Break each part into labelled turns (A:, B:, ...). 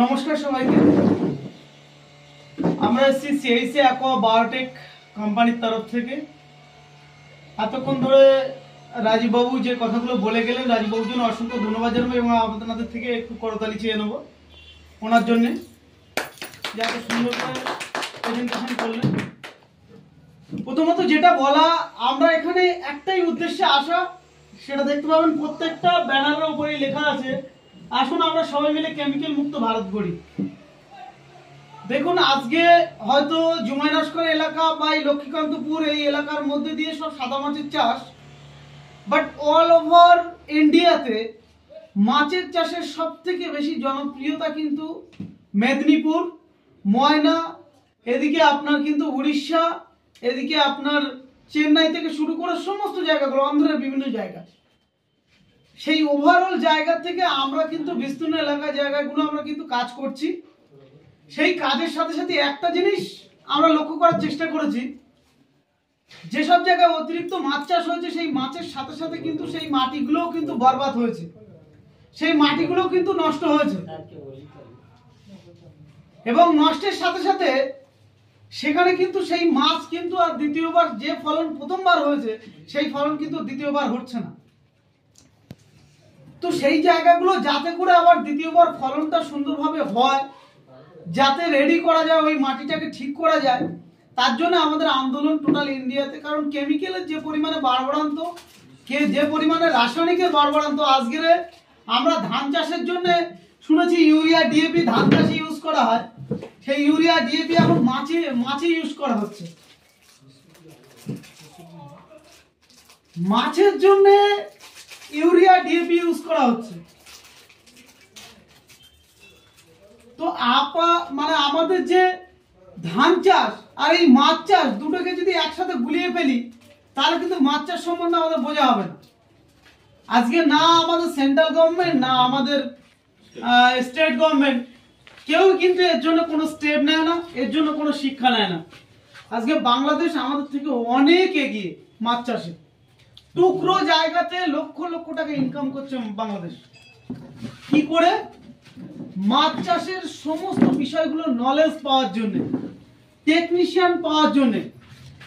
A: নমস্কার সবাইকে। আমরা এসেছি সিআইসি অ্যাকোয়া বায়োটেক কোম্পানির তরফ থেকে। এতক্ষণ ধরে রাজীববাবু যে কথাগুলো বলে গেলেন, রাজীববাবুর জন্য অসংখ্য ধন্যবাদ জানাবো এবং আপনাদের থেকে একটু করতালি চেয়ে নেবো ওনার জন্যে, যে এত সুন্দর করে প্রেজেন্টেশন করলেন। প্রথমত যেটা বলা, আমরা এখানে একটাই উদ্দেশ্যে আসা, সেটা দেখতে পাবেন প্রত্যেকটা ব্যানারের উপরেই লেখা আছে, আসুন আমরা সবাই মিলে কেমিক্যাল মুক্ত ভারত গড়ি। দেখুন, আজকে হয়তো জুমাইনস্কর এলাকা বা এই লক্ষ্মীকান্তপুর এই এলাকার মধ্যে দিয়ে সব সাদা মাছের চাষ, বাট অল ওভার ইন্ডিয়াতে মাছের চাষের সব থেকে বেশি জনপ্রিয়তা কিন্তু মেদিনীপুর, ময়না, এদিকে আপনার কিন্তু উড়িষ্যা, এদিকে আপনার চেন্নাই থেকে শুরু করে সমস্ত জায়গাগুলো, অন্ধ্রের বিভিন্ন জায়গা, সেই ওভারঅল জায়গা থেকে আমরা কিন্তু বিস্তীর্ণ এলাকার জায়গাগুলো আমরা কিন্তু কাজ করছি। সেই কাজের সাথে সাথে একটা জিনিস আমরা লক্ষ্য করার চেষ্টা করেছি, যেসব জায়গায় অতিরিক্ত মাছ চাষ হয়েছে সেই মাছের সাথে সাথে কিন্তু সেই মাটিগুলোও কিন্তু বরবাদ হয়েছে, সেই মাটিগুলো কিন্তু নষ্ট হয়েছে, এবং নষ্টের সাথে সাথে সেখানে কিন্তু সেই মাছ কিন্তু আর দ্বিতীয়বার যে ফলন প্রথমবার হয়েছে সেই ফলন কিন্তু দ্বিতীয়বার হচ্ছে না। তো সেই জায়গাগুলো যাতে করে আবার দ্বিতীয়বার ফলনটা সুন্দরভাবে হয়, যাতে রেডি করা যায়, ওই মাটিটাকে ঠিক করা যায়, তার জন্য আমাদের আন্দোলন টোটাল ইন্ডিয়াতে। কারণ কেমিক্যালের যে পরিমাণে বাড়বাড়ান্ত, যে পরিমাণে রাসায়নিকের বাড়বাড়ান্ত, আজকে আমরা ধান চাষের জন্য শুনেছি ইউরিয়া ডিএপি ধান চাষে ইউজ করা হয়, সেই ইউরিয়া ডিএপি এখন মাছে ইউজ করা হচ্ছে। মাছের জন্য ইউরিয়া ডিএপি ইউজ করা হচ্ছে। তো মানে আমাদের যে ধান চাষ আর এই মাছ চাষ দুটোকে যদি একসাথে গুলিয়ে ফেলি, তাহলে কিন্তু মাছ চাষ সম্বন্ধে আমাদের বোঝা হবে না। আজকে না আমাদের সেন্ট্রাল গভর্নমেন্ট, না আমাদের স্টেট গভর্নমেন্ট, কেউ কিন্তু এর জন্য কোনো স্টেপ নেয় না, এর জন্য কোনো শিক্ষা নেয় না। আজকে বাংলাদেশ আমাদের থেকে অনেক এগিয়ে মাছ চাষে, টুকরো জায়গাতে লক্ষ লক্ষ টাকা ইনকাম করছে বাংলাদেশ। কি করে? মাছ চাষের সমস্ত বিষয়গুলো নলেজ পাওয়ার জন্য, টেকনিশিয়ান পাওয়ার জন্য।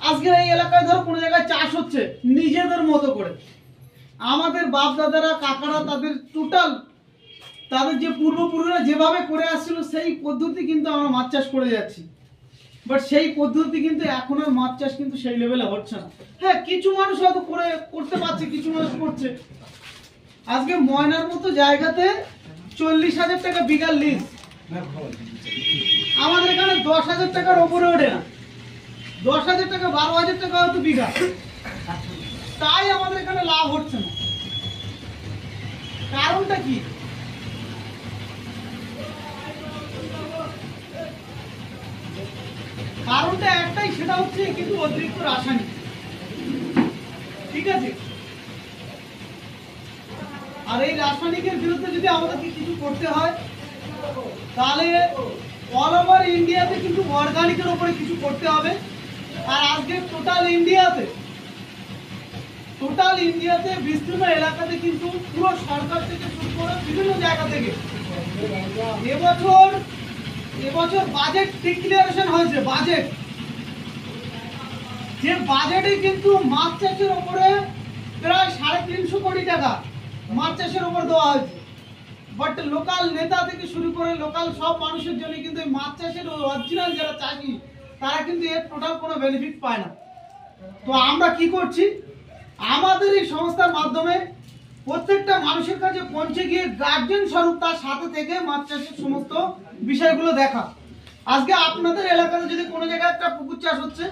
A: আজকে এই এলাকায় ধরো কোনো জায়গায় চাষ হচ্ছে নিজেদের মতো করে, আমাদের বাপ দাদারা কাকারা তাদের টোটাল তাদের যে পূর্বপুরুষরা যেভাবে করে আসছিল সেই পদ্ধতি কিন্তু আমরা মাছ চাষ করে যাচ্ছি, বাট সেই পদ্ধতি কিন্তু এখন আর মাছ চাষ কিন্তু সেই লেভেলে হচ্ছে না। হ্যাঁ, কিছু মানুষ হয়তো করতে পারছে, কিছু মানুষ করছে। আজকে ময়নার মতো জায়গাতে 40,000 টাকা বিঘার লিজ, আমাদের এখানে 10,000 টাকার ওপরে ওঠে না, 10,000 টাকা 12,000 টাকা হয়তো বিঘা, তাই আমাদের এখানে লাভ হচ্ছে না। কারণটা কি? কারণটা একটাই, সেটা হচ্ছে কিন্তু অতিরিক্ত রাসায়নিক। ঠিক আছে, আর এই রাসায়নিকের বিরুদ্ধে যদি আমাদেরকে কিছু করতে হয়, তাহলে অল ওভার ইন্ডিয়াতে কিন্তু অর্গানিকের উপরে কিছু করতে হবে। আর আজকে টোটাল ইন্ডিয়াতে বিস্তীর্ণ এলাকাতে কিন্তু পুরো সরকার থেকে শুরু করে বিভিন্ন জায়গা থেকে এবছর বাজেট ডিক্লারেশন হয়েছে। বাজেটে কিন্তু মাছ চাষের উপরে প্রায় 350 কোটি টাকা মাছ চাষের উপর দেওয়া হয়েছে। বাট লোকাল নেতা থেকে শুরু করে লোকাল সব মানুষের জন্য কিন্তু এই মাছ চাষের অরিজিনাল যারা চাষি, তারা কিন্তু এর টোটাল কোনো বেনিফিট পায় না। তো আমরা কি করছি, আমাদের এই সংস্থার মাধ্যমে প্রত্যেকটা মানুষের কাছে পৌঁছে গিয়ে গার্জেন স্বরূপ তার সাথে থেকে মাছ চাষের সমস্ত বিষয়গুলো দেখা। আজকে আপনাদের এলাকাতে যদি কোনো জায়গায় একটা পুকুর চাষ হচ্ছে,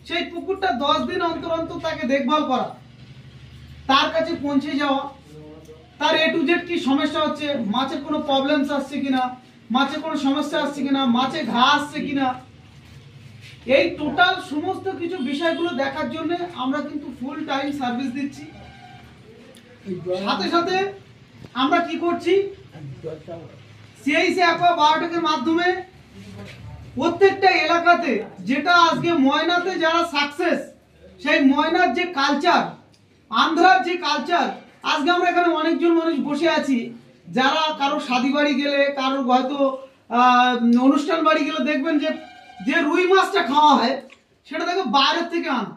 A: সেই পুকুরটা 10 দিন অন্তর অন্তর তাকে দেখভাল করা, তার কাছে পৌঁছে যাওয়া, তার A to Z কি সমস্যা হচ্ছে, মাছের কোনো প্রবলেমস আসছে কিনা, মাছের কোনো সমস্যা আসছে কিনা, মাছে ঘা আসছে কিনা, এই টোটাল সমস্ত কিছু বিষয়গুলো দেখার জন্য আমরা কিন্তু ফুল টাইম সার্ভিস দিচ্ছি। সাথে সাথে আমরা কি করছি, সিআইসি অ্যাকোয়া বায়োটেকের মাধ্যমে প্রত্যেকটা এলাকাতে, যেটা আজকে ময়নাতে যারা সাকসেস, সেই ময়নার যে কালচার, আন্ধ্রার যে কালচার, আজকে আমরা এখানে অনেকজন মানুষ বসে আছি যারা কারো শাদি বাড়ি গেলে, কারোর হয়তো অনুষ্ঠান বাড়ি গেলে দেখবেন যে যে রুই মাছটা খাওয়া হয় সেটা দেখো বাইরের থেকে আনা,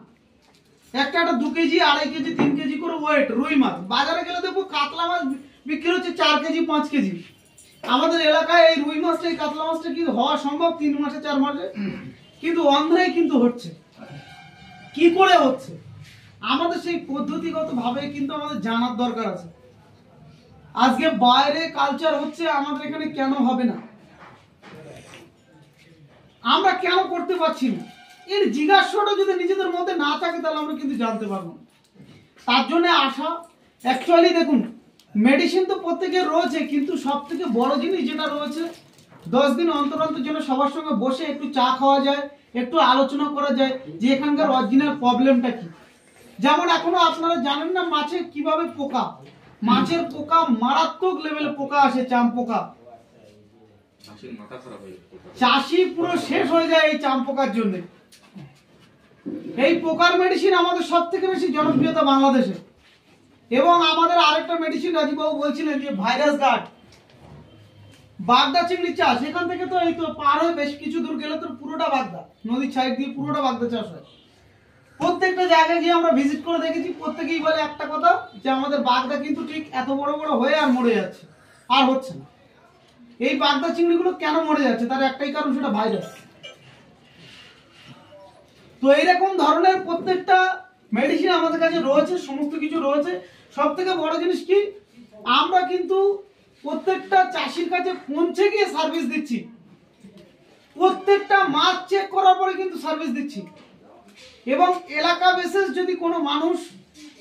A: একটা 2 কেজি 2.5 কেজি 3 কেজি করে ওয়েট রুই মাছ। বাজারে গেলে দেখবো কাতলা মাছ বিক্রি হচ্ছে 4 কেজি 5 কেজি। আমাদের এলাকায় এই রুই মাছটা এই কাতলা মাছটা কি হওয়া সম্ভব 3 মাসে 4 মাসে? কিন্তু অন্ধ্রায় কিন্তু হচ্ছে। কি করে হচ্ছে আমাদের সেই পদ্ধতিগত ভাবে কিন্তু আমাদের জানার দরকার আছে। আজকে বাইরে কালচার হচ্ছে, আমাদের এখানে কেন হবে না? আমরা কেন করতে পারছি না? এর জিজ্ঞাসাটা যদি নিজেদের মধ্যে না থাকে তাহলে আমরা কিন্তু জানতে পারবো না। তার জন্য আসা অ্যাকচুয়ালি দেখুন, মেডিসিন তো প্রত্যেকের রয়েছে, কিন্তু সব থেকে বড় জিনিস যেটা রয়েছে 10 দিন অন্তর অন্তর যেন সবার সঙ্গে বসে একটু চা খাওয়া যায়, একটু আলোচনা করা যায় যে এখানকার অরিজিনাল প্রবলেমটা কি। যেমন এখনো আপনারা জানেন না মাছে কিভাবে পোকা, মাছের পোকা মারাত্মক লেভেলে পোকা আসে, চাম পোকা। চাষি পুরো শেষ হয়ে যায় এই চাম পোকার জন্য। এই পোকার মেডিসিন আমাদের সব থেকে বেশি জনপ্রিয়তা বাংলাদেশে। এবং আমাদের আরেকটা মেডিসিন রাজীববাবু বলছিলেন যে ভাইরাস গার্ড, বাগদা চিংড়ি চাষ। এখান থেকে তো এই তো পার হয়ে বেশ কিছু দূর গেলে তো পুরোটা বাগদা, নদীর সাইড দিয়ে পুরোটা বাগদা চাষ হয়। প্রত্যেকটা জায়গায় গিয়ে আমরা ভিজিট করে দেখেছি, প্রত্যেকেই বলে একটা কথা যে আমাদের বাগদা কিন্তু ঠিক এত বড় বড় হয়ে আর মরে যাচ্ছে, আর হচ্ছে না। এই বাগদা চিংড়িগুলো কেন মরে যাচ্ছে তার একটাই কারণ, সেটা ভাইরাস। তো এইরকম ধরনের প্রত্যেকটা মেডিসিন আমাদের কাছে রয়েছে, সমস্ত কিছু রয়েছে। সব থেকে বড় জিনিস কি, আমরা কিন্তু প্রত্যেকটা চাষির কাছে পৌঁছে গিয়ে সার্ভিস দিচ্ছি। প্রত্যেকটা মাছ চেক করার পরে কিন্তু সার্ভিস দিচ্ছি। এবং এলাকা বিশেষ যদি কোনো মানুষ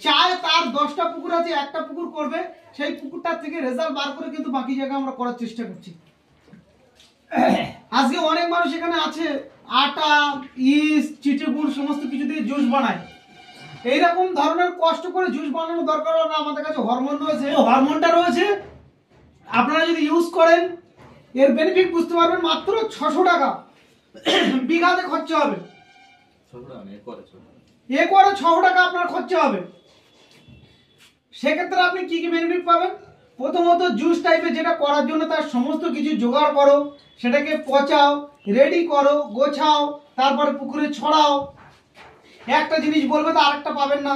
A: চায় তার 10টা পুকুর আছে, একটা পুকুর করবে, সেই পুকুরটার থেকে রেজাল্ট বার করে কিন্তু বাকি জায়গা আমরা করার চেষ্টা করছি। আজকে অনেক মানুষ এখানে আছে আটা, ইস্ট, চিটেগুড় সমস্ত কিছু দিয়ে জুস বানায়। এইরকম ধরনের কষ্ট করে জুস বানানোর দরকার হবে না। আমাদের কাছে হরমোন রয়েছে, হরমোনটা রয়েছে, আপনারা যদি ইউজ করেন এর বেনিফিট বুঝতে পারবেন। মাত্র 600 টাকা বিঘাতে খরচা হবে, একরে 600 টাকা আপনার খরচা হবে। সেক্ষেত্রে আপনি কি কি বেনিফিট পাবেন? প্রথমত জুস টাইপের যেটা করার জন্য তার সমস্ত কিছু জোগাড় করো, সেটাকে পচাও, রেডি করো, গোছাও, তারপরে পুকুরে ছড়াও। একটা জিনিস বলবে তো আরেকটা পাবেন না।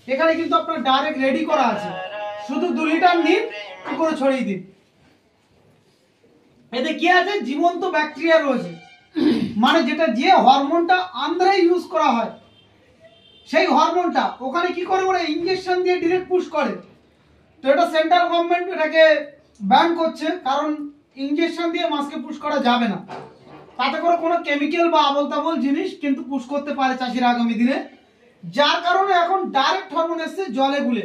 A: এখানে কিন্তু আপনার ডাইরেক্ট রেডি করা আছে, শুধু 2 লিটার নিন, পুকুরে ছড়িয়ে দিন। এতে কি আছে, জীবন্ত ব্যাকটেরিয়া রয়েছে। মানে যেটা যে হরমোনটা আন্ধ্রায় ইউজ করা হয়, সেই হরমোনটা ওখানে কি করে, ওরা ইনজেকশন দিয়ে ডিরেক্ট পুশ করে। তো এটা সেন্ট্রাল গভর্নমেন্ট এটাকে ব্যান করছে, কারণ ইনজেকশন দিয়ে মাছকে পুশ করা যাবে না। তাতে করে কোনো কেমিক্যাল বা আবল তাবল জিনিস কিন্তু পুশ করতে পারে চাষিরা আগামী দিনে, যার কারণে এখন ডাইরেক্ট হরমোন এসছে জলে গুলে।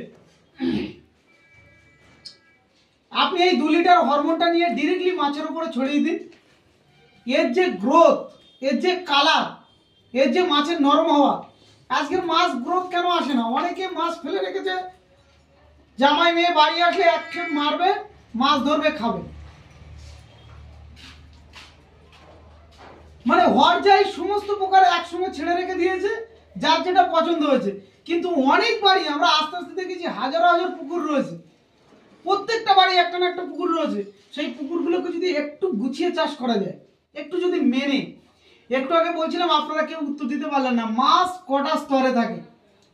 A: আপনি এই 2 লিটার হরমোনটা নিয়ে ডিরেক্টলি মাছের উপরে ছড়িয়ে দিন। এর যে গ্রোথ, এর যে কালার, এর যে মাছের নরম হওয়া, আজকের মাছ গ্রোথ কেন আসে না? অনেকে মাছ ফেলে রেখেছে, জামাই মেয়ে বাড়ি আসলে এক খেপ মারবে, মাছ ধরবে, খাবে। মানে হরজাই সমস্ত প্রকার একসঙ্গে ছেড়ে রেখে দিয়েছে, যার যেটা পছন্দ হয়েছে। কিন্তু অনেক বাড়ি আমরা আস্তে আস্তে দেখেছি হাজার হাজার পুকুর রয়েছে, প্রত্যেকটা বাড়ি একটা না একটা পুকুর রয়েছে। সেই পুকুরগুলোকে যদি একটু গুছিয়ে চাষ করা যায়, একটু যদি মেনে, একটু আগে বলছিলাম আপনারা কেউ উত্তর দিতে পারলেন না, মাছ কটা স্তরে থাকে?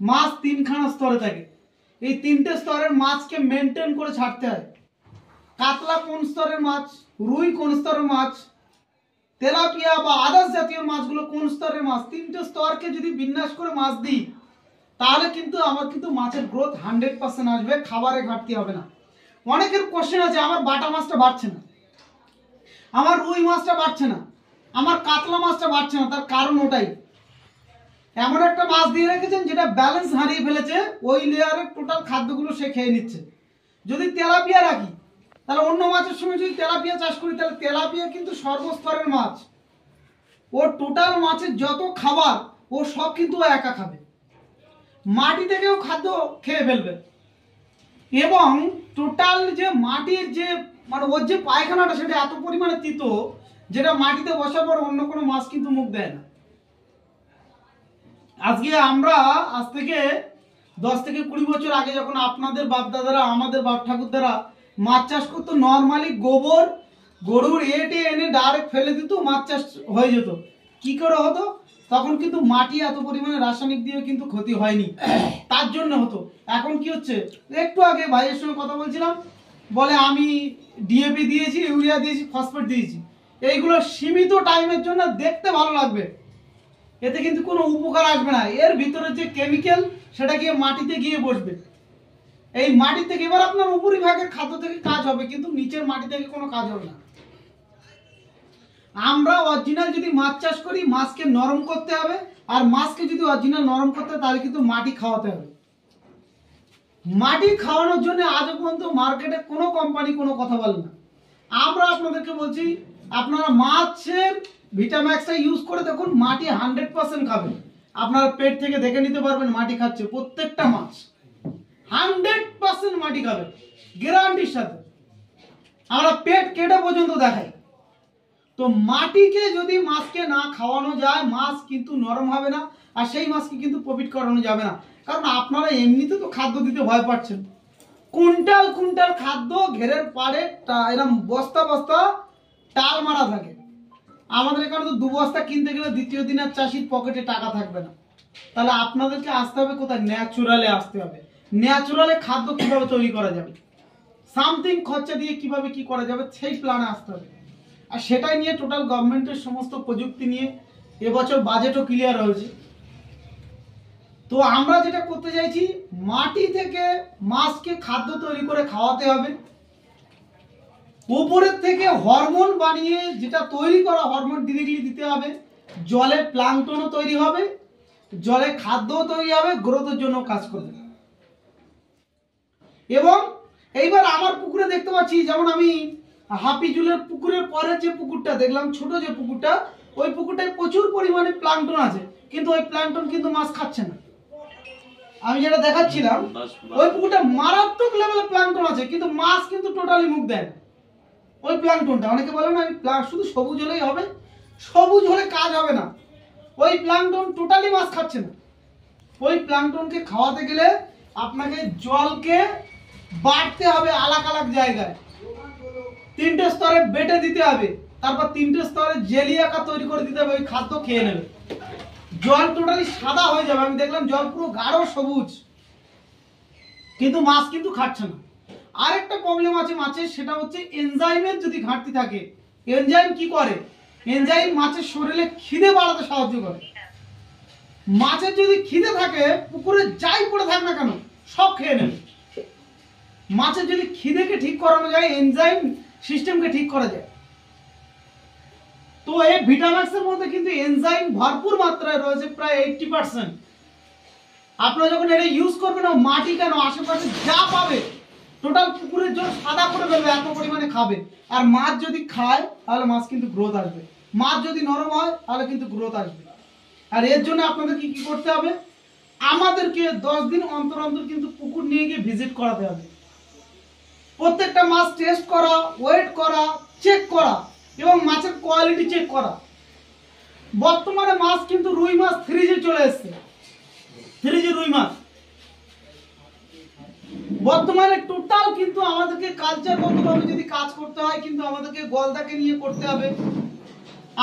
A: মাছ 3খানা স্তরে থাকে। এই 3টে স্তরের মাছকে মেনটেন করে ছাড়তে হয়। কাতলা কোন স্তরের মাছ, রুই কোন স্তরের মাছ, তেলাপিয়া বা আদার্স জাতীয় মাছগুলো কোন স্তরের মাছ, 3টে স্তরকে যদি বিন্যাস করে মাছ দিই, তাহলে কিন্তু আমার কিন্তু মাছের গ্রোথ 100% আসবে, খাবারে ঘাটতি হবে না। অনেকের কোশ্চেন আছে, আমার বাটা মাছটা বাড়ছে না, আমার রুই মাছটা বাড়ছে না, আমার কাতলা মাছটা বাড়ছে না। তার কারণ ওটাই, এমন একটা মাছ দিয়ে রেখেছেন যেটা ব্যালেন্স হারিয়ে ফেলেছে, ওই লেয়ারের টোটাল খাদ্যগুলো সে খেয়ে নিচ্ছে। যদি তেলাপিয়া রাখি, তাহলে অন্য মাছের সঙ্গে যদি তেলাপিয়া চাষ করি, তাহলে তেলাপিয়া কিন্তু সর্বস্তরের মাছ, ওর টোটাল মাছের যত খাবার ও সব কিন্তু ও একা খাবে, মাটি থেকেও খাদ্য খেয়ে ফেলবে। এবং টোটাল যে মাটির যে মানে ওর যে পায়খানাটা, সেটা এত পরিমাণে তিতো, যেটা মাটিতে বসার পর অন্য কোনো মাছ কিন্তু মুখ দেয় না। আজকে আমরা আজ থেকে 10 থেকে 20 বছর আগে যখন আপনাদের বাপ দাদারা, আমাদের বাপ ঠাকুরদারা মাছ চাষ করতো নর্মালি গোবর গরুর এটে এনে ডাইরেক্ট ফেলে দিত, মাছ চাষ হয়ে যেত। কি করে হতো? তখন কিন্তু মাটি এত পরিমাণে রাসায়নিক দিয়ে কিন্তু ক্ষতি হয়নি, তার জন্য হতো। এখন কি হচ্ছে, একটু আগে ভাইয়ের সঙ্গে কথা বলছিলাম, বলে আমি ডিএপি দিয়েছি, ইউরিয়া দিয়েছি, ফসফেট দিয়েছি, এইগুলো সীমিত টাইমের জন্য দেখতে ভালো লাগবে, এতে কিন্তু কোনো উপকার আসবে না। এর ভিতরে যে কেমিক্যাল সেটা গিয়ে মাটিতে গিয়ে বসবে। এই মাটি থেকে এবার আপনার উপরিভাগের খাদ্য থেকে কাজ হবে, কিন্তু নিচের মাটি থেকে কোনো কাজ হবে না। আমরা অরিজিনাল যদি মাছ চাষ করি, মাছকে নরম করতে হবে, আর মাছকে যদি অরিজিনাল নরম করতে হয় তাহলে কিন্তু মাটি খাওয়াতে হবে। মাটি খাওয়ানোর জন্য আজ পর্যন্ত মার্কেটে কোনো কোম্পানি কোনো কথা বলে না। আমরা আপনাদেরকে বলছি, আপনারা মাছের ভিটাম্যাক্সটা ইউজ করে দেখুন, মাটি 100% খাবে। আপনার পেট থেকে দেখে নিতে পারবেন মাটি খাচ্ছে, প্রত্যেকটা মাছ 100% মাটি খাবে গ্যারান্টির সাথে। আমরা পেট কেটে পর্যন্ত দেখাই। তো মাটিকে যদি মাছকে না খাওয়ানো যায়, মাছ কিন্তু নরম হবে না, আর সেই মাছকে কিন্তু প্রফিট করানো যাবে না। কারণ আপনারা এমনিতে তো খাদ্য দিতে ভয় পাচ্ছেন, কুইন্টাল কুইন্টাল খাদ্য ঘেরের পাড়ে এরকম বস্তা বস্তা টাল মারা থাকে। আমাদের এখানে তো 2 বস্তা কিনতে গেলে দ্বিতীয় দিনের চাষির পকেটে টাকা থাকবে না। তাহলে আপনাদেরকে আসতে হবে কোথায়? ন্যাচুরালে আসতে হবে। ন্যাচুরালে খাদ্য কিভাবে তৈরি করা যাবে, সামথিং খরচা দিয়ে কিভাবে কি করা যাবে, সেই প্ল্যানে আসতে হবে। আর সেটাই নিয়ে টোটাল গভর্নমেন্টের সমস্ত প্রযুক্তি নিয়ে এবছর বাজেটও ক্লিয়ার হয়েছে। তো আমরা যেটা করতে চাইছি, মাটি থেকে মাছকে খাদ্য তৈরি করে খাওয়াতে হবে। উপরের থেকে হরমোন বানিয়ে যেটা তৈরি করা হরমোন ডিরেক্টলি দিতে হবে। জলে প্লাঙ্কটনও তৈরি হবে, জলে খাদ্যও তৈরি হবে, গ্রোথের জন্য কাজ করবে। এবং এইবার আমার পুকুরে দেখতে পাচ্ছি, যেমন আমি হাফিজুলের পুকুরের পরে যে পুকুরটা দেখলাম, ছোট যে পুকুরটা, ওই পুকুরটায় প্রচুর পরিমাণে প্লাঙ্কটন আছে, কিন্তু ওই প্লাঙ্কটন কিন্তু মাছ খাচ্ছে না। আমি যেটা দেখাচ্ছিলাম, ওই পুকুরটা মারাত্মক লেভেলে প্লাঙ্কটন আছে, কিন্তু মাছ কিন্তু টোটালি মুখ দেয় না। ওই প্লাঙ্কটনটা, অনেকে বলে না শুধু সবুজ হলেই হবে, সবুজ হলে কাজ হবে না। ওই প্লাঙ্কটন টোটালি মাছ খাচ্ছে না। ওই প্লাঙ্কটনকে খাওয়াতে গেলে আপনাকে জলকে বাড়তে হবে আলাদা আলাদা জায়গায়, 3টে স্তরে বেটে দিতে হবে, তারপর 3টে স্তরে জেলি আকার তৈরি করে দিতে হবে। ওই খাদ্য খেয়ে নেবে, জল টোটালি সাদা হয়ে যাবে। আমি দেখলাম জল পুরো গাঢ় সবুজ, কিন্তু মাছ কিন্তু খাচ্ছে না। আরেকটা প্রবলেম আছে মাছের, সেটা হচ্ছে এনজাইমের যদি ঘাটতি থাকে। এনজাইম কি করে? এনজাইম মাছের শরীরে খিদে বাড়াতে সাহায্য করে। মাছের যদি খিদে থাকে, পুকুরে যাই পড়ে থাক না কেন সব খেয়ে নেবে। মাছের যদি খিদেকে ঠিক করানো যায়, এনজাইম সিস্টেমকে ঠিক করা যায়, তো এই ভিটামিনসের মধ্যে কিন্তু এনজাইম ভরপুর মাত্রায় রয়েছে, প্রায় 80%। আপনারা যখন এটা ইউজ করবেন, মাটি কেন আশেপাশে যা পাবে টোটাল পুকুরের জল সাদা করে ফেলবে, এত পরিমাণে খাবে। আর মাছ যদি খায় তাহলে মাছ কিন্তু গ্রোথ আসবে, মাছ যদি নরম হয় তাহলে কিন্তু গ্রোথ আসবে। আর এর জন্য আপনাদের কি কি করতে হবে? আমাদেরকে 10 দিন অন্তর অন্তর কিন্তু পুকুর নিয়ে গিয়ে ভিজিট করাতে হবে। প্রত্যেকটা মাছ টেস্ট করা, ওয়েট করা, চেক করা এবং মাছের কোয়ালিটি চেক করা। বর্তমানে মাছ কিন্তু রুই মাছ 3G চলে এসেছে, 3G রুই মাছ। বর্তমানে টোটাল কিন্তু আমাদেরকে কালচারগতভাবে যদি কাজ করতে হয়, কিন্তু আমাদেরকে গলদাকে নিয়ে করতে হবে,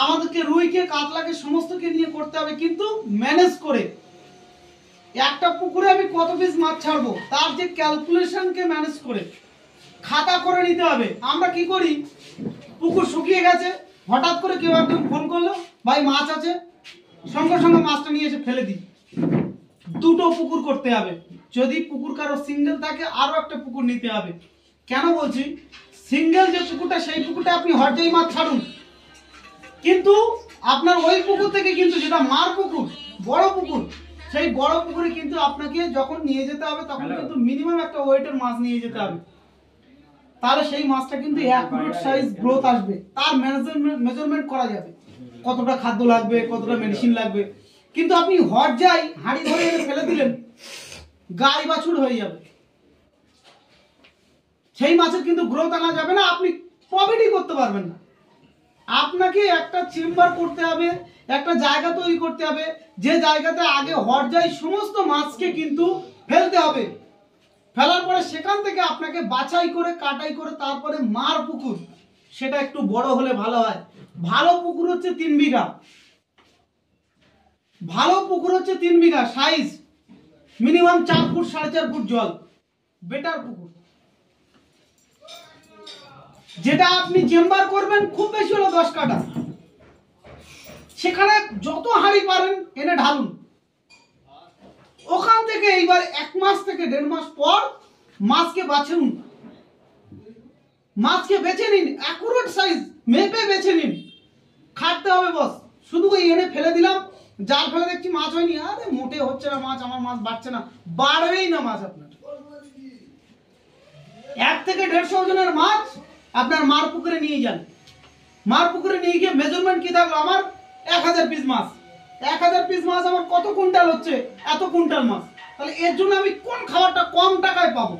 A: আমাদেরকে রুইকে কাতলাকে সমস্তকে নিয়ে করতে হবে, কিন্তু ম্যানেজ করে। একটা পুকুরে আমি কত পিস মাছ ছাড়বো, তার যে ক্যালকুলেশনকে ম্যানেজ করে খাতা করে নিতে হবে। আমরা কি করি, পুকুর শুকিয়ে গেছে, হঠাৎ করে কেউ একজন ফোন করলো, ভাই মাছ আছে, সঙ্গে সঙ্গে মাছটা নিয়ে এসে ফেলে দিই। 2টো পুকুর করতে হবে। যদি পুকুর কারো সিঙ্গেল থাকে, আরো একটা পুকুর নিতে হবে। কেন বলছি, সিঙ্গেল যে পুকুরটা, সেই পুকুরটা আপনি হরজাই মাছ ছাড়ুন, কিন্তু আপনার ওই পুকুর থেকে কিন্তু যেটা মার পুকুর, বড় পুকুর, সেই বড় পুকুরে কিন্তু আপনাকে যখন নিয়ে যেতে হবে, তখন কিন্তু মিনিমাম একটা ওয়েটের মাছ নিয়ে যেতে হবে। তাহলে সেই মাছটা কিন্তু অ্যাকুরেট সাইজ গ্রোথ আসবে, তার মেজারমেন্ট করা যাবে, কতটা খাদ্য লাগবে, কতটা মেডিসিন লাগবে। কিন্তু আপনি হরজাই হাঁড়ি ধরে ফেলে দিলেন, গাই বাছুর হয়ে যাবে, সেই মাছের কিন্তু গ্রোথ আনা যাবে না, আপনি প্রফিটই করতে পারবেন না। আপনাকে একটা চেম্বার করতে হবে, একটা জায়গা তৈরি করতে হবে, যে জায়গাতে আগে হরজাই সমস্ত মাছকে কিন্তু ফেলতে হবে। ফেলার পরে সেখান থেকে আপনাকে বাছাই করে কাটাই করে তারপরে মার পুকুর, সেটা একটু বড় হলে ভালো হয়। ভালো পুকুর হচ্ছে 3 বিঘা, ভালো পুকুর হচ্ছে 3 বিঘা সাইজ, মিনিমাম 4 ফুট 4.5 ফুট জল, বেটার পুকুর। যেটা আপনি চেম্বার করবেন খুব বেশি হলো 10 কাঠা, সেখানে যত হাঁড়ি পারেন এনে ঢালুন। ওখান থেকে এইবার 1 মাস থেকে 1.5 মাস পর মাছকে বাছুন, মাছকে বেছে নিন, অ্যাকুরেট সাইজ মেপে বেছে নিন। খাটতে হবে বস, শুধু ওই এনে ফেলে দিলাম, জাল ফেলে দেখছি মাছ হয়নি, আরে মোটে হচ্ছে না মাছ, আমার মাছ বাড়ছে না, বাড়বেই না মাছ আপনার। 1 থেকে 150 ওজনের মাছ আপনার মার পুকুরে নিয়ে যান। মার পুকুরে নিয়ে গিয়ে মেজারমেন্ট কি থাকলো, আমার 1000 পিস মাছ, 1000 পিস মাছ আমার কত কুইন্টাল হচ্ছে, এত কুইন্টাল মাছ। তাহলে এর জন্য আমি কোন খাবারটা কম টাকায় পাবো,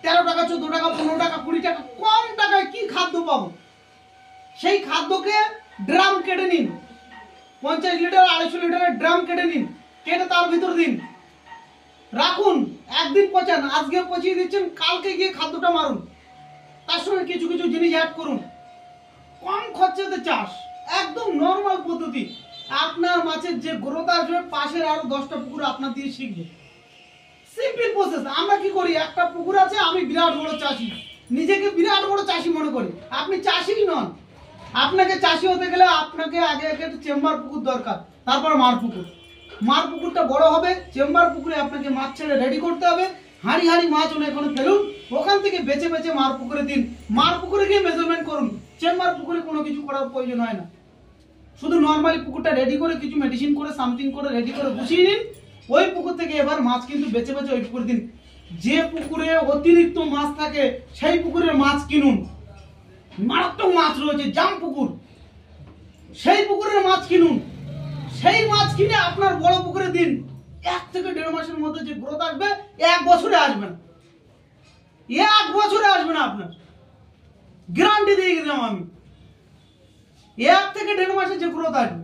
A: 13 টাকা 14 টাকা 15 টাকা 20 টাকা কম টাকায় কি খাদ্য পাবো, সেই খাদ্যকে ড্রাম কেটে নিন, 50 লিটার 250 লিটারের ড্রাম কেটে নিন, কেটে তার ভিতর দিন, রাখুন, একদিন পচান, আজকে পচিয়ে দিচ্ছেন, কালকে গিয়ে খাদ্যটা মারুন, তার সঙ্গে কিছু কিছু জিনিস অ্যাড করুন। কম খরচাতে চাষ, একদম নর্মাল পদ্ধতি। আপনার মাছের যে গ্রোথ আসবে, পাশের আরো 10টা পুকুর আপনার দিয়ে শিখবে। Simple process. আমরা কি করি, একটা পুকুর আছে, আমি বিরাট বড় চাষি, নিজেকে বিরাট বড় চাষি মনে করি। আপনি চাষিই নন, আপনাকে চাষি হতে গেলে আপনাকে আগে একটা চেম্বার পুকুর দরকার, তারপর মার পুকুর। মার পুকুরটা বড় হবে, চেম্বার পুকুরে আপনাকে মাছ ছেড়ে রেডি করতে হবে, হাঁড়ি হাঁড়ি মাছ ওখানে ফেলুন, ওখান থেকে বেছে বেছে মার পুকুরে দিন, মার পুকুরে গিয়ে মেজারমেন্ট করুন। চেম্বার পুকুরে কোনো কিছু করার প্রয়োজন হয় না, শুধু নর্মালি পুকুরটা রেডি করে কিছু মেডিসিন করে সামথিং করে রেডি করে বসিয়ে নিন, ওই পুকুর থেকে এবার মাছ কিন্তু বেছে বেছে ওই পুকুরে দিন। যে পুকুরে অতিরিক্ত মাছ থাকে সেই পুকুরের মাছ কিনুন, মারাত্মক মাছ রয়েছে জাম পুকুর, সেই পুকুরের মাছ কিনুন, সেই মাছ কিনে আপনার বড় পুকুরে দিন। 1 থেকে 1.5 মাসের মধ্যে যে গ্রোথ আসবে, 1 বছরে আসবে না, 1 বছরে আসবে না, আপনার গ্যারান্টি দিয়ে দিলাম আমি। 1 থেকে 1.5 মাসে যে গ্রোথ আসবে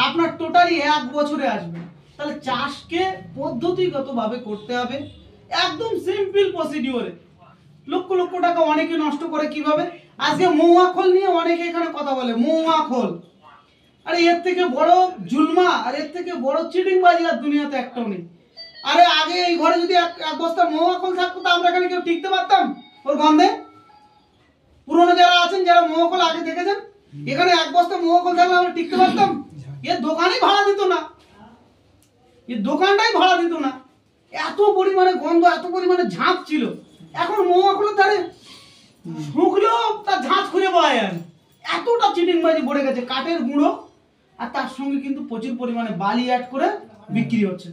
A: আপনার টোটালি 1 বছরে আসবে। তাহলে চাষকে পদ্ধতিগত ভাবে করতে হবে, একদম সিম্পল প্রসিডিওরে। লক্ষ লক্ষ টাকা অনেকে নষ্ট করে কিভাবে, আজকে মৌয়া খোল নিয়ে অনেকে এখানে কথা বলে, মৌয়া খোল, আরে এর থেকে বড় জুলমা আর এর থেকে বড় চিটিং বাজি আর দুনিয়াতে একটাও নেই। আরে আগে এই ঘরে যদি এক বস্তা মৌয়া খোল থাকতো তো আমরা এখানে কেউ টিকতে পারতাম ওর গন্ধে? পুরনো যারা আছেন, যারা মৌয়া খোল আগে দেখেছেন, এখানে 1 বস্তা মৌয়া খোল থাকলে আমরা টিকতে পারতাম? এর দোকানই ভাড়া দিত না, এর দোকানটাই ভাড়া দিত না, এত পরিমাণে গন্ধ, এত পরিমাণে ঝাঁঝ ছিল। এখন মৌয়া খোলের ধারে শুকলেও তার ঝাঁঝ খুঁজে পাওয়া যায় না, এতটা চিটিং বাজি পড়ে গেছে। কাঠের গুঁড়ো আর তার সঙ্গে কিন্তু প্রচুর পরিমাণে বালি অ্যাড করে বিক্রি হচ্ছে।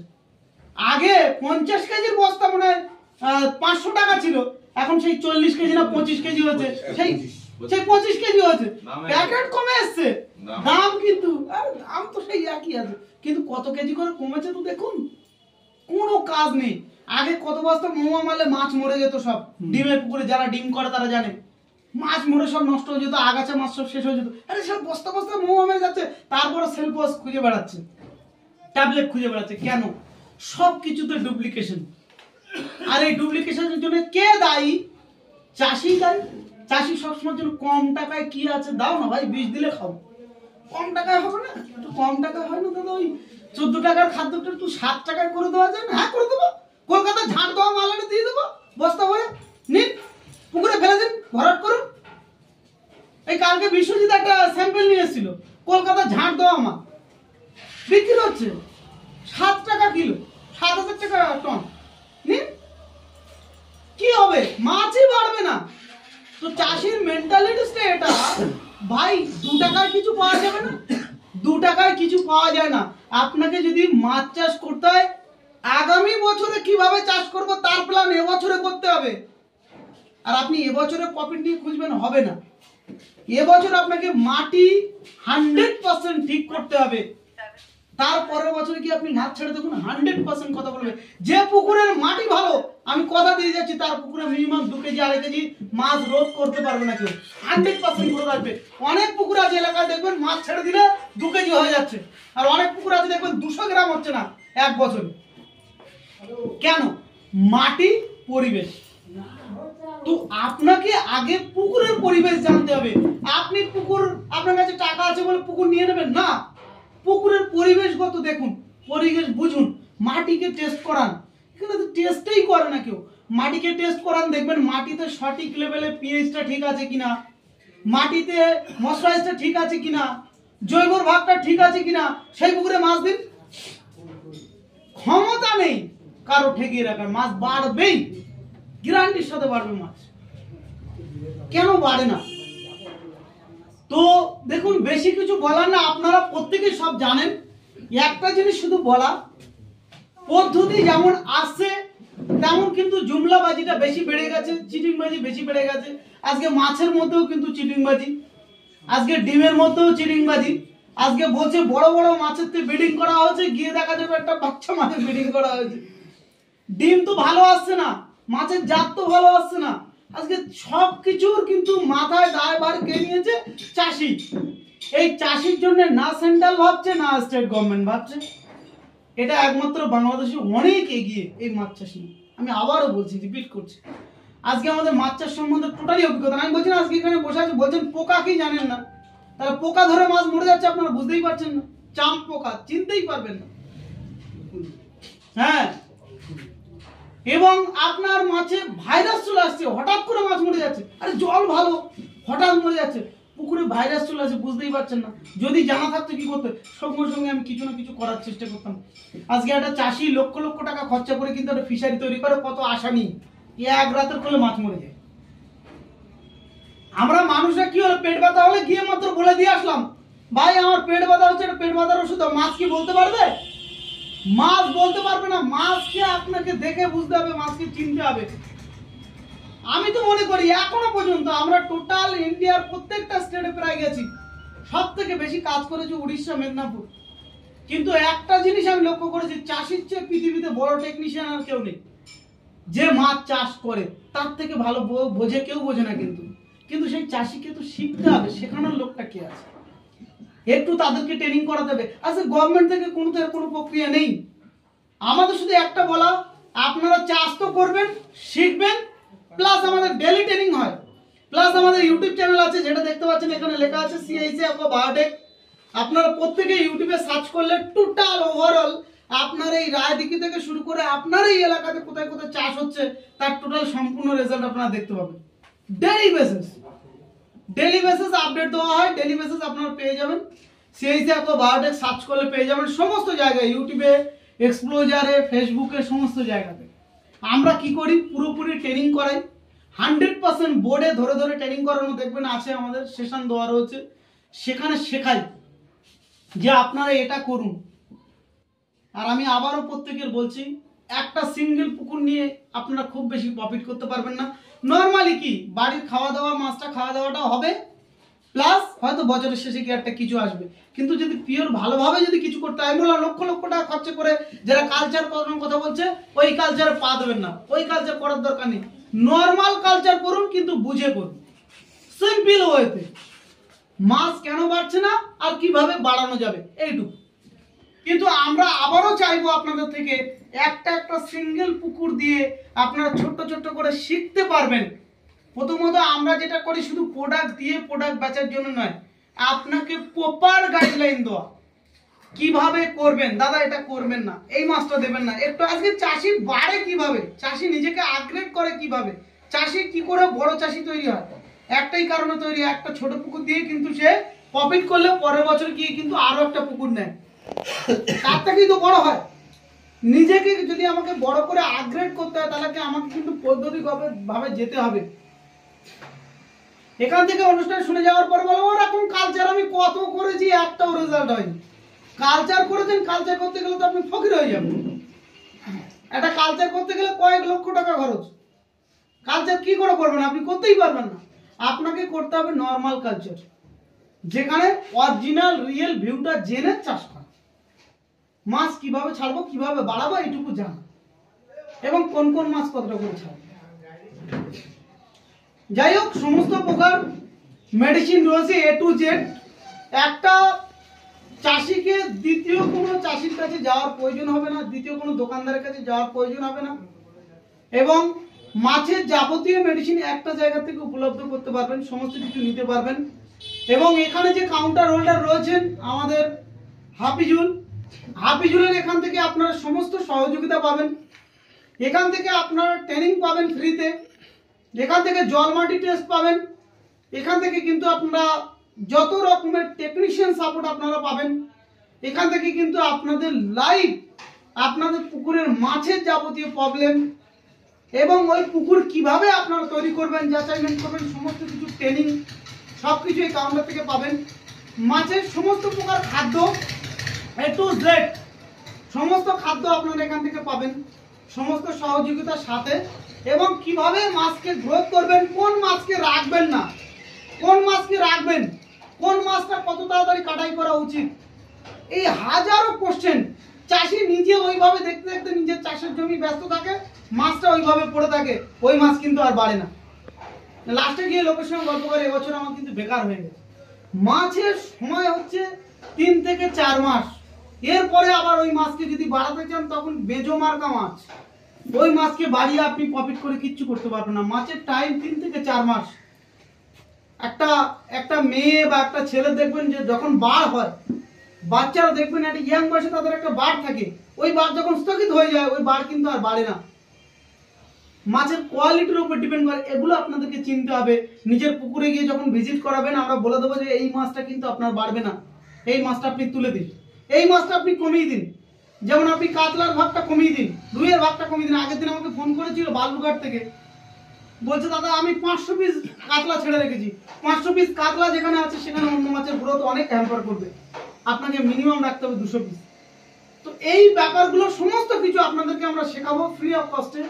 A: আগে 50 কেজির বস্তা মনে হয় 500 টাকা ছিল, এখন সেই 40 কেজি না 25 কেজি হচ্ছে, সেই 25 কেজি হচ্ছে। প্যাকেট কমে এসছে, দাম কিন্তু দাম তো সেই একই আছে, কিন্তু কত কেজি করে কমেছে তো দেখুন, কোনো কাজ নেই। আগে কত বস্তা মৌয়া মারলে মাছ মরে যেত সব, ডিমের পুকুরে যারা ডিম করে তারা জানে, মাছ মরে সব নষ্ট হয়ে যেত, আগাছা মাছ সব শেষ হয়ে যেত। আরে সব বস্তা বস্তা মৌয়া মেরে যাচ্ছে, তারপরে সেলফোস খুঁজে বেড়াচ্ছে, ট্যাবলেট খুঁজে বেড়াচ্ছে। কেন? সব কিছুতে ডুপ্লিকেশন। আর এই ডুপ্লিকেশনের জন্য কে দায়ী? চাষি দায়ী। চাষি সবসময়ের জন্য কম টাকায় কি আছে দাও না ভাই, বিষ দিলে খাও, কম টাকায় হবে না, একটু কম টাকায় হয় না দাদা, ওই 14 টাকার খাদ্যটা একটু 7 টাকায় করে দেওয়া যায় না? হ্যাঁ করে দেবো, কলকাতা ঝাঁট দেওয়া মাল এনে দিয়ে দেবো বস্তা ভরে, নিন পুকুরে ফেলে দিন, ভরাট করুন। এই কালকে বিশ্বজিৎ একটা স্যাম্পল নিয়ে এসেছিল, কলকাতা ঝাঁট দেওয়া মাল বিক্রি হচ্ছে 7 টাকা কিলো, 7000 টাকা টন, নিন। কি হবে? মাছই বাড়বে না। তো চাষির মেন্টালিটিসটা এটা, ভাই 2 টাকায় কিছু পাওয়া যাবে না, 2 টাকায় কিছু পাওয়া যায় না। আপনাকে যদি মাছ চাষ করতে হয়, আগামী বছরে কিভাবে চাষ করব তার প্ল্যান এবছরে করতে হবে। আর আপনি এবছরে প্রফিট নিয়ে খুঁজবেন, হবে না। এবছর আপনাকে মাটি 100% ঠিক করতে হবে, তারপরের বছরে কি আপনি মাছ ছেড়ে দেখুন, 100% কথা বলবে। যে পুকুরের মাটি ভালো, আমি কথা দিয়ে যাচ্ছি, তার পুকুরে মিনিমাম 2 কেজি 2.5 কেজি মাছ রোধ করতে পারবে না কেউ, 100% করে রাখবে। অনেক পুকুর আছে এলাকায় দেখবেন মাছ ছেড়ে দিলে 2 কেজি হয়ে যাচ্ছে, আর অনেক পুকুর আছে দেখবেন 200 গ্রাম হচ্ছে না 1 বছরে। কেন? মাটি, পরিবেশ। তো আপনাকে আগে পুকুরের পরিবেশ জানতে হবে। আপনি পুকুর, আপনার কাছে টাকা আছে বলে পুকুর নিয়ে নেবেন না। পুকুরের পরিবেশগত দেখুন, পরিবেশ বুঝুন, মাটিকে টেস্ট করান। এখানে তো টেস্টই করে না কেউ। মাটিকে টেস্ট করান, দেখবেন মাটিতে সঠিক লেভেলে পিএইচটা ঠিক আছে কিনা, মাটিতে ময়েশ্চারাইজটা ঠিক আছে কিনা, জৈবর ভাগটা ঠিক আছে কিনা, সেই পুকুরে মাছ দিন। ক্ষমতা নেই কারো ঠেকিয়ে রাখার, মাছ বাড়বেই, গ্যারান্টির সাথে বাড়বে মাছ। কেন বাড়ে না? তো দেখুন, বেশি কিছু বলার না, আপনারা প্রত্যেকেই সব জানেন। একটা জিনিস শুধু বলা, পদ্ধতি যেমন আসছে তেমন কিন্তু জুমলাবাজিটা বেশি বেড়ে গেছে, চিটিংবাজি বেশি বেড়ে গেছে। আজকে মাছের মধ্যেও কিন্তু চিটিংবাজি, আজকে ডিমের মধ্যেও চিটিংবাজি। আজকে বলছে বড় বড় মাছের থেকে ব্রিডিং করা হয়েছে, গিয়ে দেখা যাবে একটা বাচ্চা মাছের ব্রিডিং করা হয়েছে। ডিম তো ভালো আসছে না, মাছের জাত তো ভালো আসছে না। আজকে সব কিছুর কিন্তু মাথায় দায়ভার কে নিয়েছে? চাষি। এই চাষির জন্য না সেন্ট্রাল ভাবছে না স্টেট গভর্নমেন্ট ভাবছে। এটা একমাত্র বাংলাদেশে অনেক এগিয়ে এই মাছ চাষ নিয়ে। আমি আবারও বলছি, রিপিট করছি, আজকে আমাদের মাছ চাষ সম্বন্ধে টোটালি অভিজ্ঞতা। আমি বলছি না, আজকে এখানে বসে আছে বলছেন পোকা কি জানেন না, তাহলে পোকা ধরে মাছ মরে যাচ্ছে, আপনারা বুঝতেই পারছেন না। চাম পোকা চিনতেই পারবেন না। হ্যাঁ, এবং আপনার মাছে ভাইরাস চলে আসছে, হঠাৎ করে মাছ মরে যাচ্ছে। আরে জল ভালো, হঠাৎ মরে যাচ্ছে, পুকুরে ভাইরাস চলে আসছে, বুঝতেই পারছেন না। যদি জানা থাকতো কি করতে, সঙ্গে সঙ্গে আমি কিছু না কিছু করার চেষ্টা করতাম। আজকে একটা চাষি লক্ষ লক্ষ টাকা খরচা করে কিন্তু একটা ফিশারি তৈরি করে, কত আশা নেই, এক রাতের করলে মাছ মরে যায়। আমরা মানুষরা কি হলো, পেট ব্যথা হলে গিয়ে মাত্র বলে দিয়ে আসলাম, ভাই আমার পেট ব্যথা হচ্ছে, এটা পেট ব্যথার ওষুধ। মাছ কি বলতে পারবে? মাছ বলতে পারবে না। মাছকে আপনাকে দেখে বুঝতে হবে, মাছকে চিনতে হবে। আমি তো মনে করি এখনো পর্যন্ত আমরা টোটাল ইন্ডিয়ার প্রত্যেকটা স্টেটে প্রায় গেছি, সব থেকে বেশি কাজ করেছি উড়িষ্যা, মেদিনীপুর। কিন্তু একটা জিনিস আমি লক্ষ্য করেছি, চাষির চেয়ে পৃথিবীতে বড় টেকনিশিয়ান আর কেউ নেই। যে মাছ চাষ করে তার থেকে ভালো বোঝে কেউ বোঝে না। কিন্তু সেই চাষিকে তো শিখতে হবে, শেখানোর লোকটা কে আছে? একটু তাদেরকে ট্রেনিং করাতে হবে। আচ্ছা, গভর্নমেন্ট থেকে কোনো প্রক্রিয়া নেই। আমাদের শুধু একটা বলা, আপনারা চাষ তো করবেন, শিখবেন, প্লাস আমাদের ডেইলি ট্রেনিং হয়, প্লাস আমাদের ইউটিউব চ্যানেল আছে, যেটা দেখতে পাচ্ছেন এখানে লেখা আছে সিআইসি অ্যাকোয়া বায়োটেক। আপনারা প্রত্যেকে ইউটিউবে সার্চ করলে টোটাল ওভারঅল আপনার এই রায়দিঘি থেকে শুরু করে আপনার এই এলাকাতে কোথায় কোথায় চাষ হচ্ছে তার টোটাল সম্পূর্ণ রেজাল্ট আপনারা দেখতে পাবেন। ডেইলি বেসিস আপডেট দেওয়া হয়, ডেইলি বেসিস আপনারা পেয়ে যাবেন। সিআইসি অ্যাকোয়া বায়োটেক সার্চ করলে পেয়ে যাবেন সমস্ত জায়গায়, ইউটিউবে, এক্সপ্লোজারে, ফেসবুকে, সমস্ত জায়গাতে। আমরা কি করি, পুরোপুরি ট্রেনিং করাই, 100% বোর্ডে ধরে ধরে ট্রেনিং করানো দেখবেন আছে, আমাদের সেশন দেওয়া রয়েছে, সেখানে শেখাই যে আপনারা এটা করুন। আর আমি আবারও প্রত্যেকের বলছি, একটা সিঙ্গেল পুকুর নিয়ে আপনারা খুব বেশি প্রফিট করতে পারবেন না। নর্মালি কি বাড়ির খাওয়া দাওয়া, মাছটা খাওয়া দাওয়াটা হবে, প্লাস হয়তো বছরের শেষে কি একটা কিছু আসবে। কিন্তু যদি পিওর ভালোভাবে যদি কিছু করতে হয়, বললাম লক্ষ লক্ষ টাকা খরচা করে যারা কালচার করানোর কথা বলছে, ওই কালচারে পা দেবেন না, ওই কালচার করার দরকার নেই। নর্মাল কালচার করুন, কিন্তু বুঝে করুন, সিম্পল ওয়েতে। মাছ কেন বাড়ছে না আর কিভাবে বাড়ানো যাবে, এইটুকু। কিন্তু আমরা আবারও চাইবো আপনাদের থেকে, একটা সিঙ্গেল পুকুর দিয়ে আপনারা ছোট্ট ছোট্ট করে শিখতে পারবেন। প্রথমত আমরা যেটা করি শুধু প্রোডাক্ট দিয়ে প্রোডাক্ট বেচার জন্য নয়, আপনাকে প্রপার গাইডলাইন দেওয়া, কিভাবে করবেন, দাদা এটা করবেন না, এই মাছটা দেবেন না, একটু। আজকে চাষি বাড়ে কিভাবে, চাষি নিজেকে আপগ্রেড করে কিভাবে, চাষি কি করে বড় চাষি তৈরি হয়, একটাই কারণে তৈরি হয়, একটা ছোট পুকুর দিয়ে কিন্তু সে প্রফিট করলে পরের বছর গিয়ে কিন্তু আরো একটা পুকুর নেয়, তার থেকেই তো বড় হয়। নিজেকে যদি আমাকে বড় করে আপগ্রেড করতে হয়, তাহলে আমাকে কিন্তু পদ্ধতিগতভাবে যেতে হবে। এখান থেকে অনুষ্ঠান শুনে যাওয়ার পরে বলো, ওরকম কালচার আমি কত করেছি, একটাও রেজাল্ট হয়নি। কালচার করেছেন, কালচার করতে গেলে তো আপনি ফকির হয়ে যাবেন। একটা কালচার করতে গেলে কয়েক লক্ষ টাকা খরচ। কালচার কি করে করবেন, আপনি করতেই পারবেন না। আপনাকে করতে হবে নর্মাল কালচার, যেখানে অরিজিনাল রিয়েল ভিউটা জেনে চাষ করা, মাছ কিভাবে ছাড়বো, কিভাবে বাড়াবো, এইটুকু জানা, এবং কোন কোন মাছ কতটা করে ছাড়বো। যাই হোক, সমস্ত প্রকার মেডিসিন রয়েছে A to Z। একটা চাষিকে দ্বিতীয় কোনো চাষির কাছে যাওয়ার প্রয়োজন হবে না, দ্বিতীয় কোনো দোকানদারের কাছে যাওয়ার প্রয়োজন হবে না। এবং মাছের যাবতীয় মেডিসিন একটা জায়গা থেকে উপলব্ধ করতে পারবেন, সমস্ত কিছু নিতে পারবেন। এবং এখানে যে কাউন্টার হোল্ডার রয়েছেন আমাদের হাফিজুলের এখান থেকে আপনারা সমস্ত সহযোগিতা পাবেন, এখান থেকে আপনারা ট্রেনিং পাবেন ফ্রিতে, এখান থেকে জল মাটি টেস্ট পাবেন, এখান থেকে কিন্তু আপনারা যত রকমের টেকনিশিয়ান সাপোর্ট আপনারা পাবেন, এখান থেকে কিন্তু আপনাদের লাইভ আপনাদের পুকুরের মাছের যাবতীয় প্রবলেম এবং ওই পুকুর কিভাবে আপনারা তৈরি করবেন, যাচাইমেন্ট করবেন, সমস্ত কিছু ট্রেনিং সব কিছু এই কাউন্টার থেকে পাবেন। মাছের সমস্ত প্রকার খাদ্য A to Z সমস্ত খাদ্য আপনারা এখান থেকে পাবেন, সমস্ত সহযোগিতার সাথে। এবং কিভাবে মাছকে গ্রোথ করবেন, কোন মাছকে রাখবেন না, কোন মাছকে রাখবেন, কোন মাছটা কত তাড়াতাড়ি কাটাই করা উচিত, এই হাজারো কোশ্চেন। চাষি নিজে ওইভাবে দেখতে দেখতে নিজের চাষের জমি ব্যস্ত থাকে, মাছটা ওইভাবে পড়ে থাকে, ওই মাছ কিন্তু আর বাড়ে না। লাস্টে গিয়ে লোকের সঙ্গে গল্প করে এবছর আমার কিন্তু বেকার হয়ে গেছে। মাছের সময় হচ্ছে 3 থেকে 4 মাস, এরপরে আবার ওই মাছকে যদি বাড়াতে চান তখন বেজো মার্কা মাছ, ওই মাছকে বাড়িয়ে আপনি প্রফিট করে কিচ্ছু করতে পারবেন না। মাছের টাইম 3 থেকে 4 মাস। একটা মেয়ে বা একটা ছেলে দেখবেন যে যখন বার হয়, বাচ্চারা দেখবেন একটা ইয়াং বয়সে তাদের একটা বার থাকে, ওই বার যখন স্থগিত হয়ে যায় ওই বার কিন্তু আর বাড়ে না। মাছের কোয়ালিটির উপর ডিপেন্ড করে, এগুলো আপনাদেরকে চিনতে হবে। নিজের পুকুরে গিয়ে যখন ভিজিট করাবেন আমরা বলে দেবো যে এই মাছটা কিন্তু আপনার বাড়বে না, এই মাছটা আপনি তুলে দিন, এই মাছটা আপনি কমিয়ে দিন। যেমন আপনি কাতলার ভাগটা কমিয়ে দিন, রুইয়ের ভাগটা কমিয়ে দিন। আগের দিন আমাকে ফোন করেছিল বালুরঘাট থেকে, বলছে দাদা আমি 500 পিস কাতলা ছেড়ে রেখেছি, 500 পিস কাতলা যেখানে আছে সেখানে অন্য মাছের গ্রোথ অনেক হ্যাম্পার করবে, আপনাকে মিনিমাম রাখতে হবে 200 পিস। তো এই ব্যাপারগুলো সমস্ত কিছু আপনাদেরকে আমরা শেখাবো ফ্রি অফ কস্টে।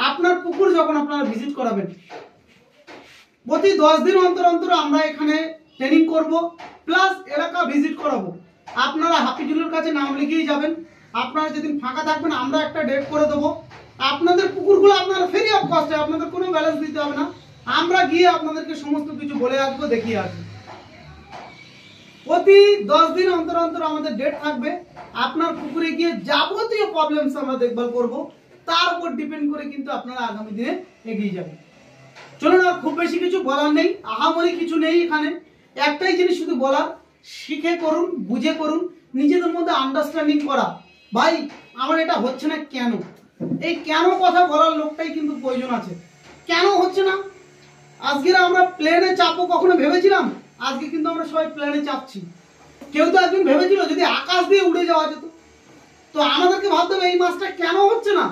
A: আপনার পুকুর যখন আপনারা ভিজিট করাবেন, প্রতি 10 দিন অন্তর অন্তর আমরা এখানে ট্রেনিং করব, প্লাস এলাকা ভিজিট করাবো। আপনারা হাফিজুলের কাছে নাম লিখিয়ে যাবেন, আপনারা যেদিন ফাঁকা থাকবেন আমরা একটা ডেট করে দেবো। আপনাদের পুকুরগুলো আপনারা ফ্রি অফ কস্টে, আপনাদের কোনো ব্যালেন্স দিতে হবে না, আমরা গিয়ে আপনাদেরকে সমস্ত কিছু বলে আসবো, দেখিয়ে আসবো। প্রতি 10 দিন অন্তর অন্তর আমাদের ডেট থাকবে, আপনার পুকুরে গিয়ে যাবতীয় প্রবলেমস আমরা দেখভাল করব, তার উপর ডিপেন্ড করে কিন্তু আপনারা আগামী দিনে এগিয়ে যাবেন। চলুন, আর খুব বেশি কিছু বলার নেই, আহামরি কিছু নেই এখানে। একটাই জিনিস শুধু বলার, শিখে করুন, বুঝে করুন, নিজেদের মধ্যে আন্ডারস্ট্যান্ডিং করা। ভাই আমার এটা হচ্ছে না কেন, এই কেন কথা বলার লোকটাই কিন্তু প্রয়োজন আছে। কেন হচ্ছে না, আজকে আমরা প্লেনে চাপবো কখনো ভেবেছিলাম? আজকে কিন্তু আমরা সবাই প্লেনে চাপছি। কেউ তো একদিন ভেবেছিল যদি আকাশ দিয়ে উড়ে যাওয়া যেত। তো আমাদেরকে ভাবতে হবে এই মাছটা কেন হচ্ছে না,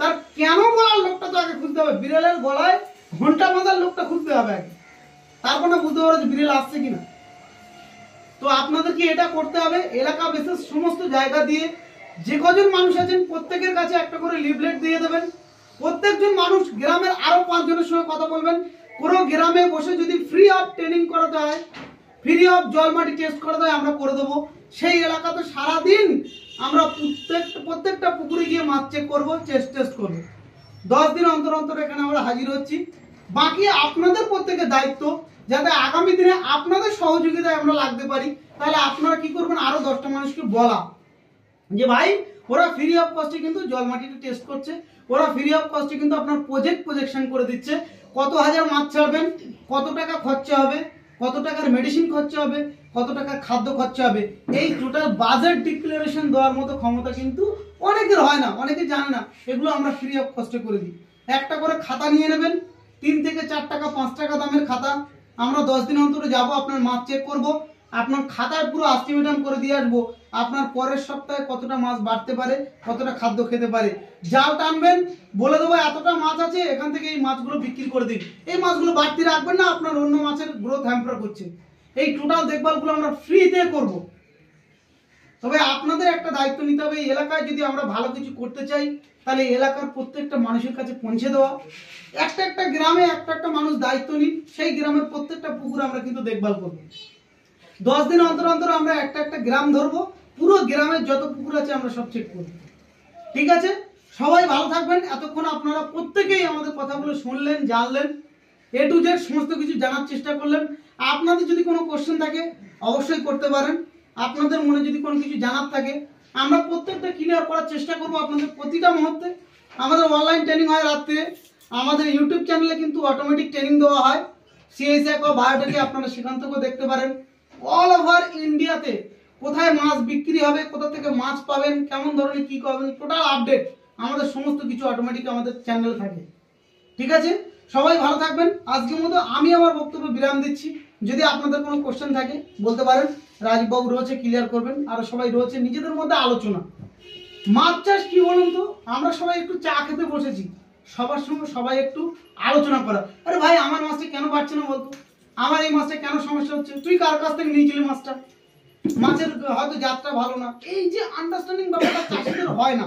A: তার কেন বলার লোকটা তো আগে খুঁজতে হবে। বিড়ালের গলায় ঘন্টা বাঁধার লোকটা খুঁজতে হবে আগে, তারপর না বুঝতে পারো যে বিড়াল আসছে কিনা। তো আপনাদেরকে এটা করতে হবে, এলাকা বিশেষ সমস্ত জায়গা দিয়ে যে কজন মানুষ আছেন প্রত্যেকের কাছে একটা করে লিফলেট দিয়ে দেবেন। প্রত্যেকজন মানুষ গ্রামের আরো 5 জনের সঙ্গে কথা বলবেন। পুরো গ্রামে বসে যদি ফ্রি অফ ট্রেনিং করা যায়, ফ্রি অফ জল মাটি টেস্ট করা যায়, আমরা করে দেবো। সেই এলাকাতে সারাদিন আমরা প্রত্যেকটা পুকুরে গিয়ে মাছ চেক করবো, টেস্ট করবো। 10 দিন অন্তর অন্তর এখানে আমরা হাজির হচ্ছি। বাকি আপনাদের প্রত্যেকের দায়িত্ব, যাতে আগামী দিনে আপনাদের সহযোগিতায় আমরা লাগতে পারি। তাহলে আপনারা কি করবেন, আরো 10টা মানুষকে বলা যে ভাই ওরা ফ্রি অফ কস্টে কিন্তু জল মাটিটা টেস্ট করছে, ওরা ফ্রি অফ কস্টে কিন্তু আপনার প্রজেকশন করে দিচ্ছে, কত হাজার মাছ ছাড়বেন, কত টাকা খরচা হবে, কত টাকার মেডিসিন খরচা হবে, কত টাকার খাদ্য খরচা হবে। এই টোটাল বাজেট ডিক্লারেশন দেওয়ার মতো ক্ষমতা কিন্তু অনেকের হয় না, অনেকে জানে না। এগুলো আমরা ফ্রি অফ কস্টে করে দিই। একটা করে খাতা নিয়ে নেবেন, 3 থেকে 4 টাকা 5 টাকা দামের খাতা। আমরা 10 দিন অন্তরে যাব, আপনার মাছ চেক করব, আপনার খাতায় পুরো এস্টিমেশন করে দিয়ে আসবো আপনার পরের সপ্তাহে কতটা মাছ বাড়তে পারে, কতটা খাদ্য খেতে পারে। জাল টানবেন, বলে দেবো এতটা মাছ আছে, এখান থেকে এই মাছগুলো বিক্রি করে দিন। এই মাছগুলো বাড়তি রাখবেন না, আপনার অন্য মাছের গ্রোথ হ্যাম্পার করছে। এই টোটাল দেখভালগুলো আমরা ফ্রিতে করব। তবে আপনাদের একটা দায়িত্ব নিতে হবে, এই এলাকায় যদি আমরা ভালো কিছু করতে চাই তাহলে এলাকার প্রত্যেকটা মানুষের কাছে পৌঁছে দেওয়া। একটা গ্রামে একটা মানুষ দায়িত্ব নিন, সেই গ্রামের প্রত্যেকটা পুকুর আমরা কিন্তু দেখভাল করব। 10 দিন অন্তর অন্তর আমরা একটা গ্রাম ধরবো, পুরো গ্রামের যত পুকুর আছে আমরা সব চেক করব। ঠিক আছে, সবাই ভালো থাকবেন। এতক্ষণ আপনারা প্রত্যেকেই আমাদের কথাগুলো শুনলেন, জানলেন, A to Z সমস্ত কিছু জানার চেষ্টা করলেন। আপনাদের যদি কোনো কোশ্চেন থাকে অবশ্যই করতে পারেন। আপনাদের মনে যদি কোনো কিছু জানার থাকে আমরা প্রত্যেকটা ক্লিয়ার করার চেষ্টা করব আপনাদের প্রতিটা মুহূর্তে। আমাদের অনলাইন ট্রেনিং হয় রাত্রে, আমাদের ইউটিউব চ্যানেলে কিন্তু অটোমেটিক ট্রেনিং দেওয়া হয়। সিএসএ বা বায়োটেকে আপনারা সেখান থেকেও দেখতে পারেন। অল ওভার ইন্ডিয়াতে কোথায় মাছ বিক্রি হবে, কোথা থেকে মাছ পাবেন, কেমন ধরনের কি করবেন, টোটাল আপডেট আমাদের সমস্ত কিছু অটোমেটিক আমাদের চ্যানেলে থাকে। ঠিক আছে, সবাই ভালো থাকবেন। আজকের মতো আমি আমার বক্তব্য বিরাম দিচ্ছি। যদি আপনাদের কোনো কোশ্চেন থাকে বলতে পারেন, রাজীববাবু রয়েছে, ক্লিয়ার করবেন। আর সবাই রয়েছে নিজেদের মধ্যে আলোচনা। মাছ চাষ কি বলুন তো, আমরা সবাই একটু চা খেতে বসেছি, সবার সঙ্গে সবাই একটু আলোচনা করা। আরে ভাই আমার মাছটা কেন পাচ্ছে না বলতো, আমার এই মাছটা কেন সমস্যা হচ্ছে, তুই কার কাছ থেকে নিয়েছিলি মাছটা, মাছের হয়তো জাতটা ভালো না। এই যে আন্ডারস্ট্যান্ডিং ব্যাপারটা চাষিদের হয় না।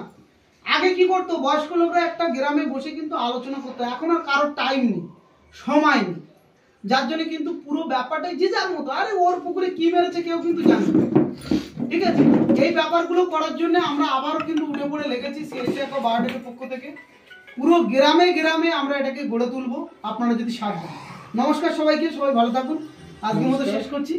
A: আগে কি করতো, বয়স্ক লোকরা একটা গ্রামে বসে কিন্তু আলোচনা করতো। এখন আর কারোর টাইম নেই, সময় নেই, যার জন্য কিন্তু পুরো ব্যাপারটাই যে যার মতো। আরে ওর পুকুরে কি মেরেছে কেউ কিন্তু জানে না। ঠিক আছে, এই ব্যাপারগুলো করার জন্য আমরা আবারও কিন্তু উঠে পড়ে লেগেছি সিএসএ বায়োটেকের পক্ষ থেকে। পুরো গ্রামে গ্রামে আমরা এটাকে গড়ে তুলবো, আপনারা যদি সাথ দেন। নমস্কার সবাইকে, সবাই ভালো থাকুন। আজকের মতো শেষ করছি।